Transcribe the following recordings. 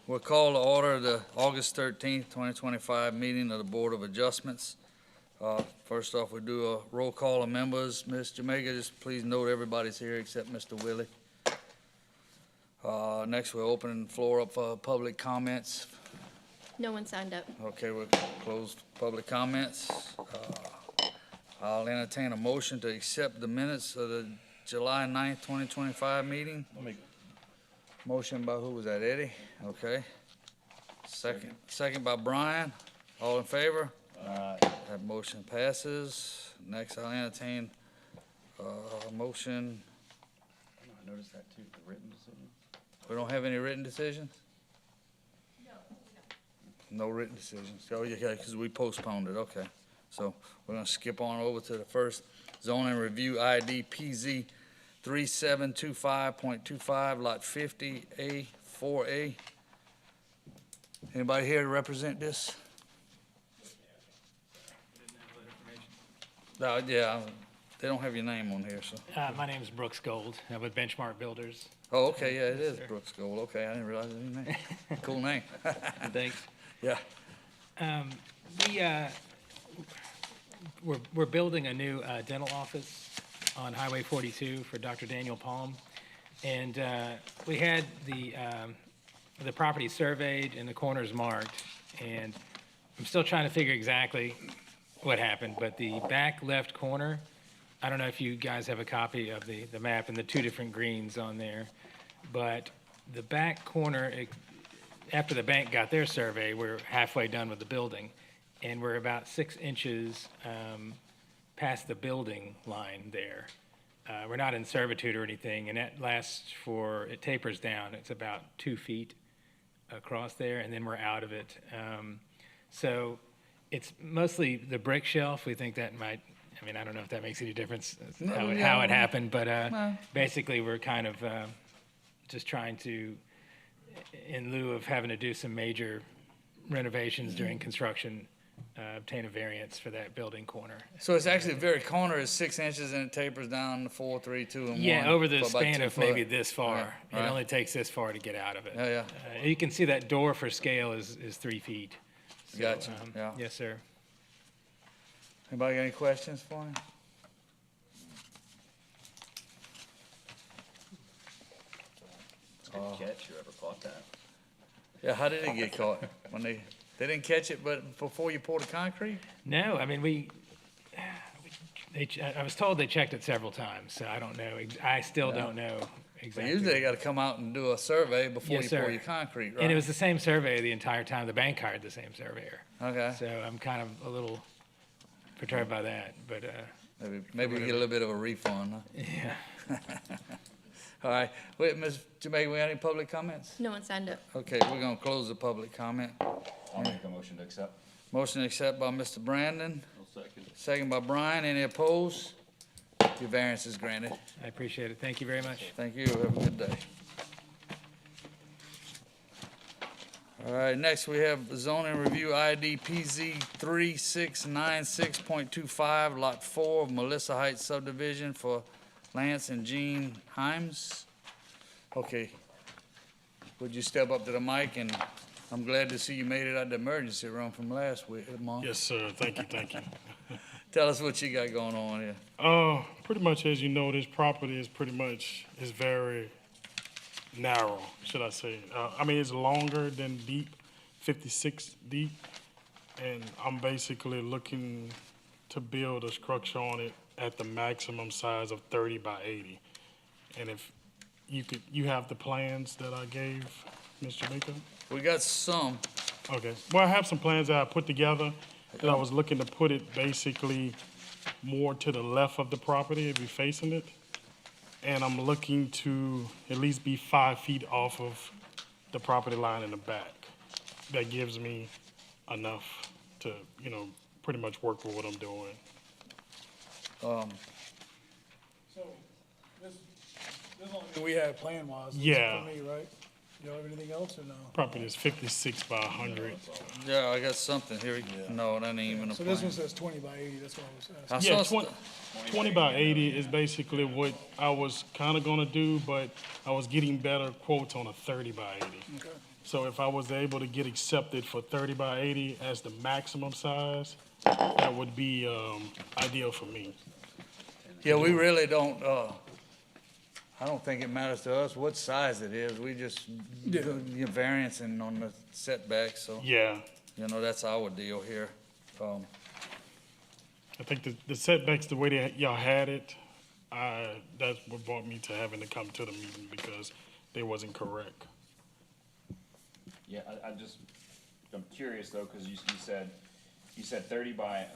We'll call to order the August 13th, 2025 meeting of the Board of Adjustments. First off, we do a roll call of members. Ms. Jamaica, just please note everybody's here except Mr. Willie. Next, we'll open the floor up for public comments. No one signed up. Okay, we'll close public comments. I'll entertain a motion to accept the minutes of the July 9th, 2025 meeting. Motion by who was that, Eddie? Okay. Second by Brian. All in favor? That motion passes. Next, I'll entertain a motion. I noticed that too, the written decision. We don't have any written decisions? No written decisions. Oh, yeah, because we postponed it. Okay. So we're going to skip on over to the first zoning review ID PZ 3725.25, lot 50A, 4A. Anybody here to represent this? No, yeah, they don't have your name on here, so. My name is Brooks Gold. I'm with Benchmark Builders. Oh, okay, yeah, it is Brooks Gold. Okay, I didn't realize it was your name. Cool name. Thanks. Yeah. We're building a new dental office on Highway 42 for Dr. Daniel Palm. And we had the property surveyed and the corners marked. And I'm still trying to figure exactly what happened, but the back left corner, I don't know if you guys have a copy of the map and the two different greens on there, but the back corner, after the bank got their survey, we're halfway done with the building, and we're about 6 inches past the building line there. We're not in servitude or anything, and that it tapers down. It's about 2 feet across there, and then we're out of it. So it's mostly the brick shelf. We think that might, I mean, I don't know if that makes any difference how it happened, but basically we're kind of just trying to, in lieu of having to do some major renovations during construction, obtain a variance for that building corner. So it's actually the very corner is 6 inches and it tapers down to 4, 3, 2, and 1. Yeah, over the for about span 2 of foot. maybe this far. Right. It only takes this far to get out of it. Yeah. You can see that door for scale is 3 feet. So, Gotcha, yeah. Yes, sir. Anybody got any questions for him? It's a good catch, you ever caught that? Yeah, how did it get caught? When they didn't catch it, but before you poured the concrete? No, I mean, I was told they checked it several times, so I don't know. I still don't know But exactly. usually they got to come out and do a survey before Yes, you sir. pour your concrete, right? And it was the same survey the entire time. The bank hired the same surveyor. Okay. So I'm kind of a little perturbed by that, but Maybe we get a little bit of a refund, huh? yeah. All right. Wait, Ms. Jamaica, we have any public comments? No one signed up. Okay, we're going to close the public comment. I'll make a motion to accept. Motion to accept by Mr. Brandon, I'll second. second by Brian. Any opposed? Your variance is granted. I appreciate it. Thank you very much. Thank you. Have a good day. All right, next we have zoning review ID PZ 3696.25, lot 4 of Melissa Heights subdivision for Lance and Jean Himes. Okay. Would you step up to the mic? And I'm glad to see you made it out of the emergency room from last month. Yes, sir. Thank you. Tell us what you got going on here. Pretty much, as you know, this property is very narrow, should I say. I mean, it's longer than deep, 56 deep, and I'm basically looking to build a structure on it at the maximum size of 30 by 80. And if you have the plans that I gave, Ms. Jamaica? We got some. Okay. Well, I have some plans that I put together that I was looking to put it basically more to the left of the property, if you're facing it. And I'm looking to at least be 5 feet off of the property line in the back. That gives me enough to, pretty much work with what I'm doing. Um, So, this only we had plan-wise, Yeah. for me, right? You have anything else or no? Property is 56 by 100. Yeah, I got something here. No, that ain't even a So this plan. one says 20 by 80, that's what I was I asking. Yeah, saw 20 by 80 is basically what I was kind of going to do, but I was getting better quotes on a 30 by 80. Okay. So if I was able to get accepted for 30 by 80 as the maximum size, that would be ideal for me. Yeah, we really don't, I don't think it matters to us what size it is. We just Yeah. do the variance and on the setbacks, so, Yeah, that's our deal here. I think the setbacks, the way that y'all had it, that's what brought me to having to come to the meeting because they wasn't correct. Yeah, I'm curious though, cause you said 30 by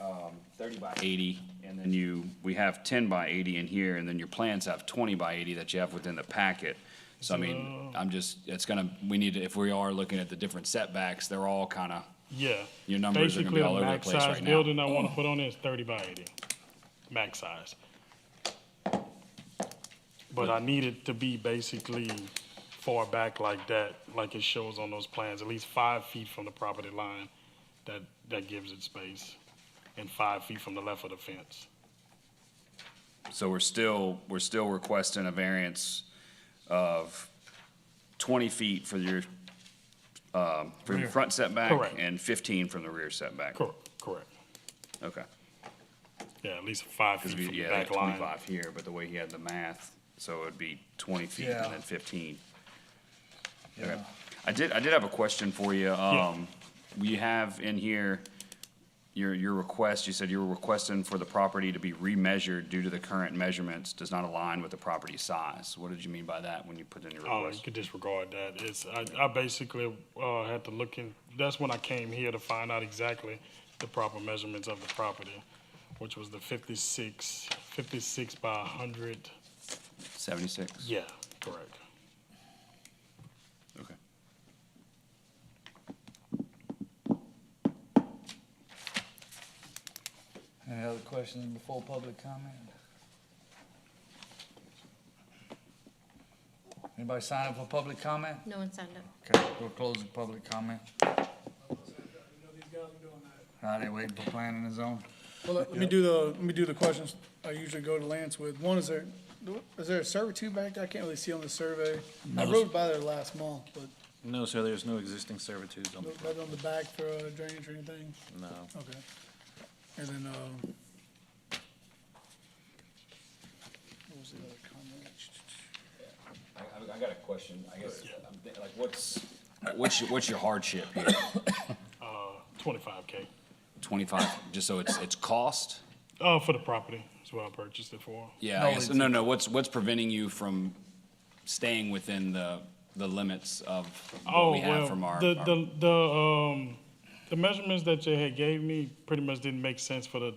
80, and then we have 10 by 80 in here, and then your plans have 20 by 80 that you have within the packet. So I mean, we need to, if we are looking at the different setbacks, they're all kinda, Yeah. Your numbers are gonna be all over the place Basically, the max size right now. building I want to put on there is 30 by 80, max size. But I need it to be basically far back like that, like it shows on those plans, at least 5 feet from the property line, that gives it space, and 5 feet from the left of the fence. so we're still requesting a variance of 20 feet for your front setback Correct. and 15 from the rear setback. Correct. Okay. Yeah, at least 5 Because feet from the yeah, back that's line. 25 here, but the way he had the math, so it'd be 20 feet Yeah. and then 15. Yeah. Okay. I did have a question for you. We have in here your request, you said you were requesting for the property to be remeasured due to the current measurements does not align with the property size. What did you mean by that when you put in your Oh, you request? could disregard that. I basically had to look in, that's when I came here to find out exactly the proper measurements of the property, which was the 56 by 100. 76? Yeah, correct. Okay. Any other questions before public comment? Anybody sign up for public comment? No one signed up. Okay, we'll close the public comment. All right, waiting for planning and zone. Well, let me do the questions I usually go to Lance with. One, is there a servitude back there? I can't really see on the survey. I rode by there last month, but No, sir, there's no existing servitudes on the nothing on the back for drainage or anything? no. Okay. And then, what was the other comment? I got a question, I guess, like, what's your hardship here? 25K. 25, just so it's cost? For the property, is what I purchased it for. Yeah, I guess, no, what's preventing you from staying within the limits of what we have from our? The measurements that you had gave me pretty much didn't make sense for the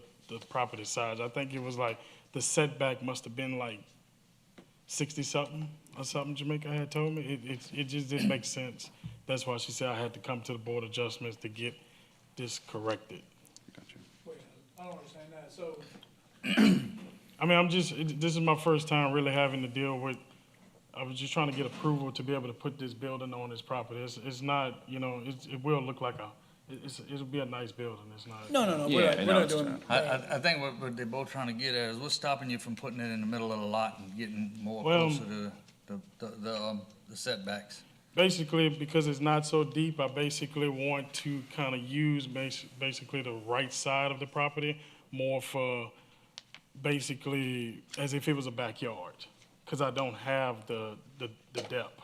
property size. I think it was like, the setback must have been like 60-something or something Jamaica had told me. It just didn't make sense. That's why she said I had to come to the board adjustments to get this corrected. Gotcha. Wait, I don't understand that. So, I mean, this is my first time really having to deal with, I was just trying to get approval to be able to put this building on this property. It's not, it will look like it'll be a nice building. It's not. no, Yeah, we're I not, know we're not it's doing. I think what they're both trying to get at is what's stopping you from putting it in the middle of the lot and getting more Well- closer to the setbacks? Basically, because it's not so deep, I basically want to kind of use basically the right side of the property more for basically as if it was a backyard, because I don't have the depth.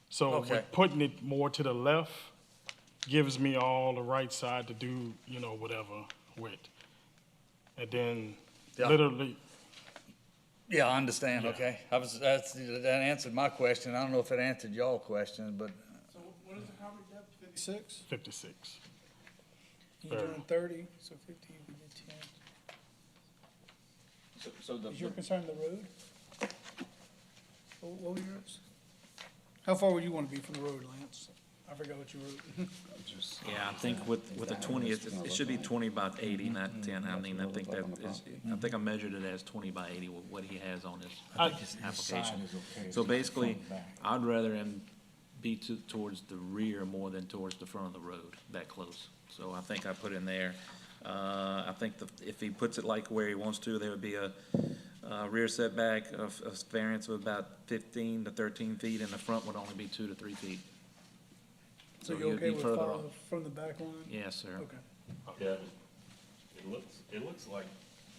So Okay. with putting it more to the left gives me all the right side to do, whatever with. And then Yeah. literally, Yeah, I understand, okay. That answered my question. I don't know if it answered y'all questions, but So what is the property depth? 56? 56. You're doing 30, so 50, we did 10. So Is your concern the road? What was yours? How far would you want to be from the road, Lance? I forgot what you wrote. Yeah, I think with the 20, it should be 20 by 80, not 10. I mean, I think I measured it as 20 by 80, what he has on his application. So basically, I'd rather him be towards the rear more than towards the front of the road, that close. So I think I put in there, I think if he puts it like where he wants to, there would be a rear setback of variance of about 15 to 13 feet, and the front would only be 2 to 3 feet. So he you're would okay be with further 5 off. from the back line? Yes, sir. Okay. Yeah, it looks like,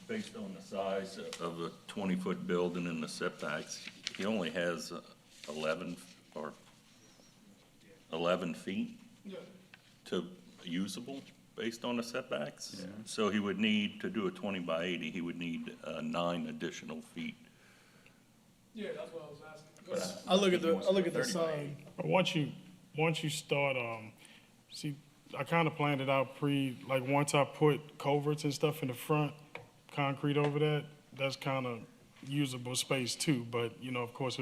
based on the size of the 20-foot building and the setbacks, he only has 11 feet to usable based on the setbacks. So he would need, to do a 20 by 80, he would need 9 additional feet. Yeah, that's what I was asking. I look at the 30 by side. 80. But once you start, see, I kind of planned it out like, once I put culverts and stuff in the front, concrete over that, that's kind of usable space too, but, you know, of course,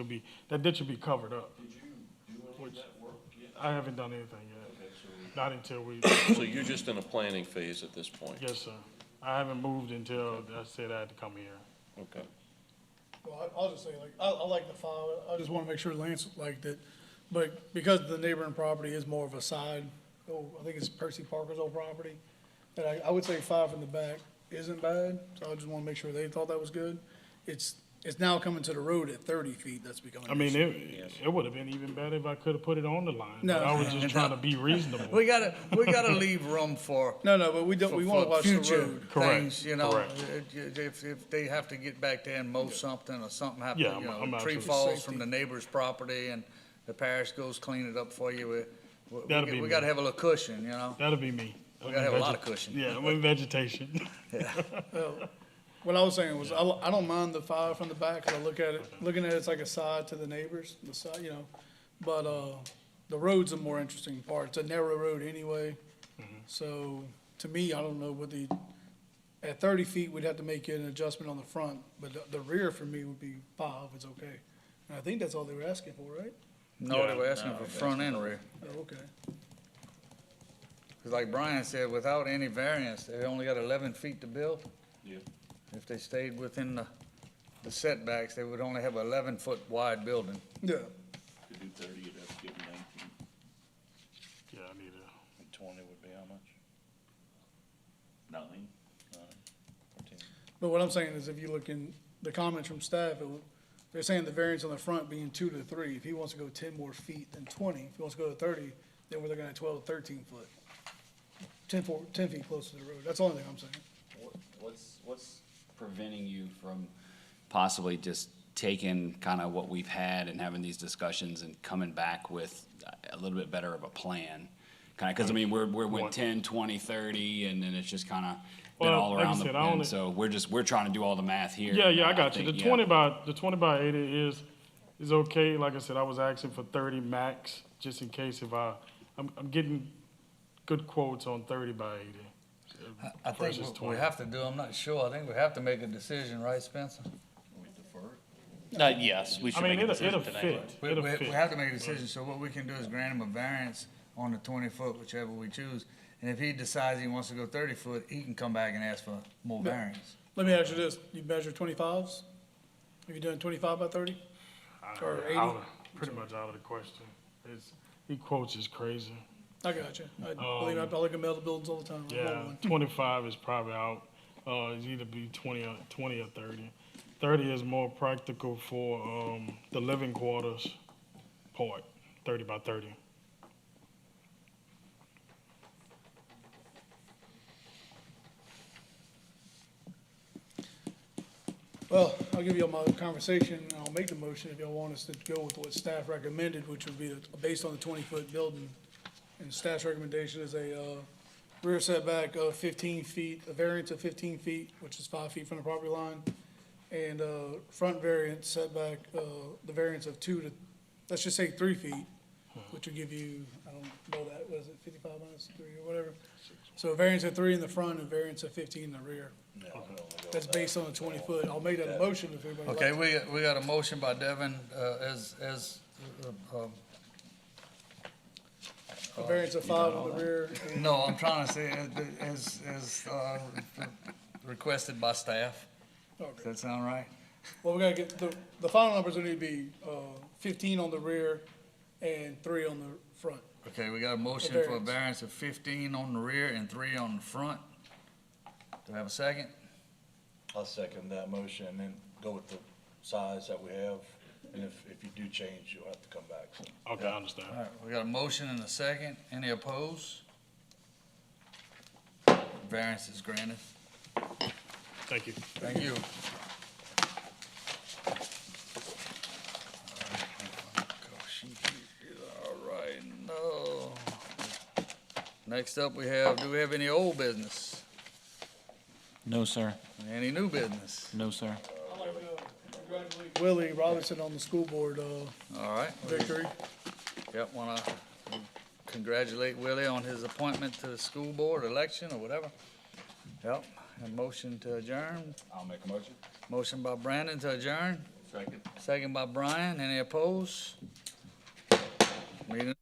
that ditch will be covered up. Did you do any of that work yet? I haven't done anything yet, not until we, So you're just in a planning phase at this point? yes, sir. I haven't moved until I said I had to come here. Okay. Well, I'll just say, like, I like the 5, I just wanna make sure Lance liked it, but because the neighboring property is more of a side, I think it's Percy Parker's old property, that I would say 5 in the back isn't bad, so I just wanna make sure they thought that was good. It's now coming to the road at 30 feet, that's becoming I an mean, issue. it would have been even better if I could have put it on the line, No. but I was just trying to be reasonable. We gotta leave room for, No, but we don't, we wanna watch the future road. things, you know? Correct. If they have to get back there and mow something, or something happens, Yeah, you know, I'm a tree absolutely- falls from the neighbor's property and the parish goes clean it up for you, That'll be we me. gotta have a little cushion, you know? That'll be me. We gotta have a lot of cushion. Yeah, I'm in vegetation. What I was saying was, I don't mind the 5 from the back, 'cause I looking at it's like a side to the neighbors, the side, you know. But, the road's a more interesting part. It's a narrow road anyway. So, to me, I don't know what at 30 feet, we'd have to make an adjustment on the front, but the rear for me would be 5, it's okay. And I think that's all they were asking for, right? No, they were asking for front and rear. Oh, okay. Cause like Brian said, without any variance, they only got 11 feet to build. Yeah. If they stayed within the setbacks, they would only have 11-foot wide building. Yeah. To do 30, you'd have to give him 19. Yeah, I need And 20 would be how much? 9? 9 or 10? But what I'm saying is, if you look in the comments from staff, they're saying the variance on the front being 2 to 3. If he wants to go 10 more feet than 20, if he wants to go to 30, then we're looking at 12 to 13 foot. 10 feet closer to the road. That's the only thing I'm saying. What's preventing you from possibly just taking kind of what we've had and having these discussions and coming back with a little bit better of a plan? Kind of, because I mean, we went 10, 20, 30, and then it's just kind of been Well, all like I around the said, I bend. only- So we're trying to do all the math here. Yeah, I got you. think, The yeah. 20 by 80 is okay. Like I said, I was asking for 30 max, just in case I'm getting good quotes on 30 by 80. I think versus what we 20. have to do, I'm not sure, I think we have to make a decision, right, Spencer? We defer it? Yes, we I should mean, make a it'll decision tonight. fit. We It'll we fit. have to make a decision, so what we can do is grant him a variance on the 20-foot, whichever we choose. And if he decides he wants to go 30-foot, he can come back and ask for more variance. Let me ask you this. You measure 25s? Have you done 25 by 30? Or 80? Pretty much out of the question. He quotes is crazy. I got you. Believe me, I look at metal buildings all the time. I Yeah, want one. 25 is probably out. It's either be 20 or 30. 30 is more practical for the living quarters part, 30 by 30. Well, I'll give you all my conversation, and I'll make the motion if y'all want us to go with what staff recommended, which would be based on the 20-foot building. And staff's recommendation is a rear setback of 15 feet, a variance of 15 feet, which is 5 feet from the property line, and front variance setback, the variance of 2 to, let's just say 3 feet, which would give you, I don't know that, what is it, 55 minus 3 or whatever? So a variance of 3 in the front and variance of 15 in the rear. That's based on the 20-foot. I'll make that a motion if everybody likes Okay, it. we got a motion by Devin, A variance of 5 on the rear. and- no, I'm trying to say, as requested by staff. Does Okay. that sound right? Well, we gotta get, the final numbers will need to be, 15 on the rear and 3 on the front. Okay, we got a motion for a variance. variance of 15 on the rear and 3 on the front. Do I have a second? I'll second that motion and then go with the size that we have. And if you do change, you'll have to come back, so. Okay, I understand. All right, we got a motion and a second. Any opposed? Variance is granted. Thank you. Thank you. All right, no. Next up, do we have any old business? No, sir. Any new business? No, sir. I'd like to congratulate Willie Robinson on the school board All right. victory. Yep, wanna congratulate Willie on his appointment to the school board election or whatever. Yep, and motion to adjourn. I'll make a motion. Motion by Brandon to adjourn, Second. second by Brian. Any opposed? Meeting